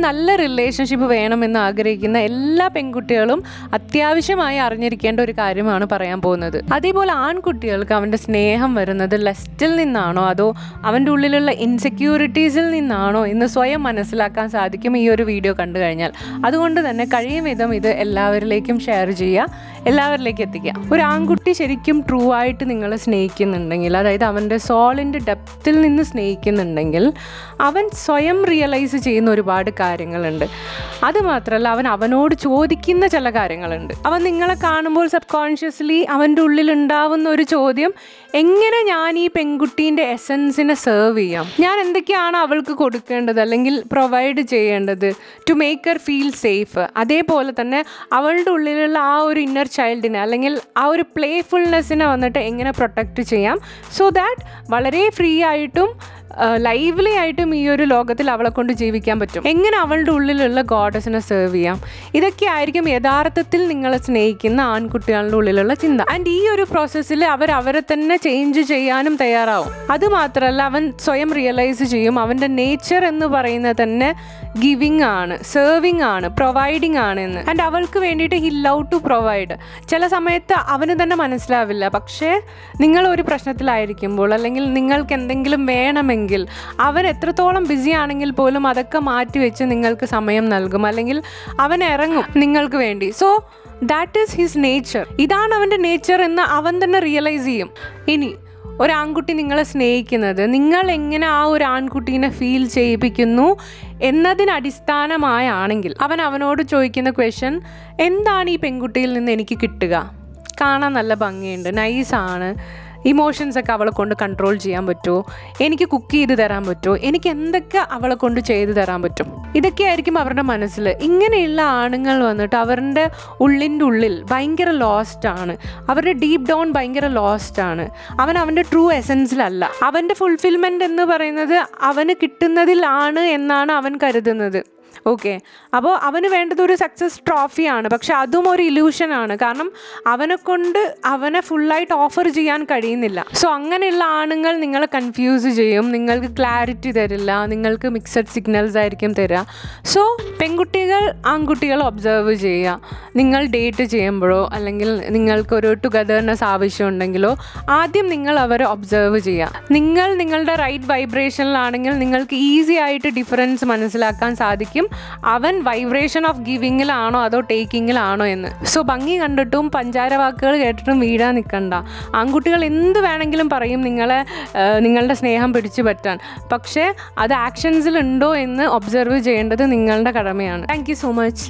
നല്ല റിലേഷൻഷിപ്പ് വേണമെന്ന് ആഗ്രഹിക്കുന്ന എല്ലാ പെൺകുട്ടികളും അത്യാവശ്യമായി അറിഞ്ഞിരിക്കേണ്ട ഒരു കാര്യമാണ് പറയാൻ പോകുന്നത്. അതേപോലെ ആൺകുട്ടികൾക്ക് അവൻ്റെ സ്നേഹം വരുന്നത് ലസ്റ്റിൽ നിന്നാണോ അതോ അവൻ്റെ ഉള്ളിലുള്ള ഇൻസെക്യൂരിറ്റീസിൽ നിന്നാണോ എന്ന് സ്വയം മനസ്സിലാക്കാൻ സാധിക്കും ഈ ഒരു വീഡിയോ കണ്ടു കഴിഞ്ഞാൽ. അതുകൊണ്ട് തന്നെ കഴിയും വിധം ഇത് എല്ലാവരിലേക്കും ഷെയർ ചെയ്യുക, എല്ലാവരിലേക്കും എത്തിക്കുക. ഒരു ആൺകുട്ടി ശരിക്കും ട്രൂ ആയിട്ട് നിങ്ങളെ സ്നേഹിക്കുന്നുണ്ടെങ്കിൽ, അതായത് അവൻ്റെ സോളിൻ്റെ ഡെപ്തിൽ നിന്ന് സ്നേഹിക്കുന്നുണ്ടെങ്കിൽ, അവൻ സ്വയം റിയലൈസ് ചെയ്യുന്ന ഒരുപാട് കാര്യങ്ങളുണ്ട്. അതുമാത്രമല്ല, അവനോട് ചോദിക്കുന്ന ചില കാര്യങ്ങളുണ്ട്. അവൻ നിങ്ങളെ കാണുമ്പോൾ സബ് കോൺഷ്യസ്ലി അവൻ്റെ ഉള്ളിലുണ്ടാവുന്ന ഒരു ചോദ്യം, എങ്ങനെ ഞാൻ ഈ പെൺകുട്ടീൻ്റെ എസൻസിനെ സെർവ് ചെയ്യാം, ഞാൻ എന്തൊക്കെയാണ് അവൾക്ക് കൊടുക്കേണ്ടത് അല്ലെങ്കിൽ പ്രൊവൈഡ് ചെയ്യേണ്ടത് to make her feel safe. അതേപോലെ തന്നെ അവളുടെ ഉള്ളിലുള്ള ആ ഒരു ഇന്നർ ചൈൽഡിനെ അല്ലെങ്കിൽ ആ ഒരു പ്ലേഫുൾനെസ്സിനെ വന്നിട്ട് എങ്ങനെ പ്രൊട്ടക്റ്റ് ചെയ്യാം, സോ ദാറ്റ് വളരെ ഫ്രീ ആയിട്ടും ലൈവ്ലി ആയിട്ടും ഈ ഒരു ലോകത്തിൽ അവളെ കൊണ്ട് ജീവിക്കാൻ പറ്റും. എങ്ങനെ അവളുടെ ഉള്ളിലുള്ള ഗോഡസിനെ സെർവ് ചെയ്യാം, ഇതൊക്കെ ആയിരിക്കും യഥാർത്ഥത്തിൽ നിങ്ങളെ സ്നേഹിക്കുന്ന ആൺകുട്ടികളുടെ ഉള്ളിലുള്ള ചിന്ത. ആൻഡ് ഈ ഒരു പ്രോസസ്സിൽ അവരെ തന്നെ ചേഞ്ച് ചെയ്യാനും തയ്യാറാവും. അതുമാത്രമല്ല, അവൻ സ്വയം റിയലൈസ് ചെയ്യും അവൻ്റെ നേച്ചർ എന്ന് പറയുന്നത് തന്നെ ഗിവിങ് ആണ്, സെർവിങ് ആണ്, പ്രൊവൈഡിങ് ആണ് എന്ന്. ആൻഡ് അവൾക്ക് വേണ്ടിയിട്ട് ഹി ലവ് ടു പ്രൊവൈഡ്. ചില സമയത്ത് അവന് തന്നെ മനസ്സിലാവില്ല, പക്ഷേ നിങ്ങൾ ഒരു പ്രശ്നത്തിലായിരിക്കുമ്പോൾ അല്ലെങ്കിൽ നിങ്ങൾക്ക് എന്തെങ്കിലും വേണമെങ്കിൽ അവൻ എത്രത്തോളം ബിസി ആണെങ്കിൽ പോലും അതൊക്കെ മാറ്റിവെച്ച് നിങ്ങൾക്ക് സമയം നൽകും, അല്ലെങ്കിൽ അവൻ ഇറങ്ങും നിങ്ങൾക്ക് വേണ്ടി. So that is his nature. ഇതാണ് അവൻ്റെ നേച്ചർ എന്ന് അവൻ തന്നെ റിയലൈസ് ചെയ്യും. ഇനി ഒരു ആൺകുട്ടി നിങ്ങളെ സ്നേഹിക്കുന്നത് നിങ്ങൾ എങ്ങനെ ആ ഒരു ആൺകുട്ടീനെ ഫീൽ ചെയ്യിപ്പിക്കുന്നു എന്നതിന് അടിസ്ഥാനമായാണെങ്കിൽ അവനോട് ചോദിക്കുന്ന ക്വസ്റ്റ്യൻ, എന്താണ് ഈ പെൺകുട്ടിയിൽ നിന്ന് എനിക്ക് കിട്ടുക? കാണാൻ നല്ല ഭംഗിയുണ്ട്, നൈസാണ്, ഇമോഷൻസൊക്കെ അവളെ കൊണ്ട് കൺട്രോൾ ചെയ്യാൻ പറ്റുമോ, എനിക്ക് കുക്ക് ചെയ്ത് തരാൻ പറ്റുമോ, എനിക്ക് എന്തൊക്കെ അവളെ കൊണ്ട് ചെയ്ത് തരാൻ പറ്റും, ഇതൊക്കെ ആയിരിക്കും അവരുടെ മനസ്സിൽ. ഇങ്ങനെയുള്ള ആണുങ്ങൾ വന്നിട്ട് അവരുടെ ഉള്ളിൻ്റെ ഉള്ളിൽ ഭയങ്കര ലോസ്റ്റാണ്, അവരുടെ ഡീപ്പ് ഡൗൺ ഭയങ്കര ലോസ്റ്റാണ്. അവൻ്റെ ട്രൂ എസൻസിലല്ല. അവൻ്റെ ഫുൾഫിൽമെൻറ്റ് എന്ന് പറയുന്നത് അവന് കിട്ടുന്നതിലാണ് എന്നാണ് അവൻ കരുതുന്നത്. ഓക്കെ, അപ്പോൾ അവന് വേണ്ടത് ഒരു സക്സസ് ട്രോഫിയാണ്, പക്ഷെ അതും ഒരു ഇല്യൂഷനാണ്. കാരണം അവനെ ഫുള്ളായിട്ട് ഓഫർ ചെയ്യാൻ കഴിയുന്നില്ല. സോ അങ്ങനെയുള്ള ആണുങ്ങൾ നിങ്ങളെ കൺഫ്യൂസ് ചെയ്യും, നിങ്ങൾക്ക് ക്ലാരിറ്റി തരില്ല, നിങ്ങൾക്ക് മിക്സഡ് സിഗ്നൽസ് ആയിരിക്കും തരിക. സോ പെൺകുട്ടികൾ ആൺകുട്ടികൾ ഒബ്സർവ് ചെയ്യുക. നിങ്ങൾ ഡേറ്റ് ചെയ്യുമ്പോഴോ അല്ലെങ്കിൽ നിങ്ങൾക്കൊരു ടുഗദർനെസ് ആവശ്യമുണ്ടെങ്കിലോ ആദ്യം നിങ്ങൾ അവരെ ഒബ്സർവ് ചെയ്യുക. നിങ്ങളുടെ റൈറ്റ് വൈബ്രേഷനിലാണെങ്കിൽ നിങ്ങൾക്ക് ഈസി ആയിട്ട് ഡിഫറൻസ് മനസ്സിലാക്കാൻ സാധിക്കും അവൻ വൈബ്രേഷൻ ഓഫ് ഗിവിങ്ങിലാണോ അതോ ടേക്കിങ്ങിലാണോ എന്ന്. സോ ഭംഗി കണ്ടിട്ടും പഞ്ചാര വാക്കുകൾ കേട്ടിട്ടും വീഴാൻ നിൽക്കണ്ട. ആൺകുട്ടികൾ എന്ത് വേണമെങ്കിലും പറയും നിങ്ങളുടെ സ്നേഹം പിടിച്ചു പറ്റാൻ, പക്ഷേ അത് ആക്ഷൻസിൽ ഉണ്ടോ എന്ന് ഒബ്സർവ് ചെയ്യേണ്ടത് നിങ്ങളുടെ കടമയാണ്. Thank you so much.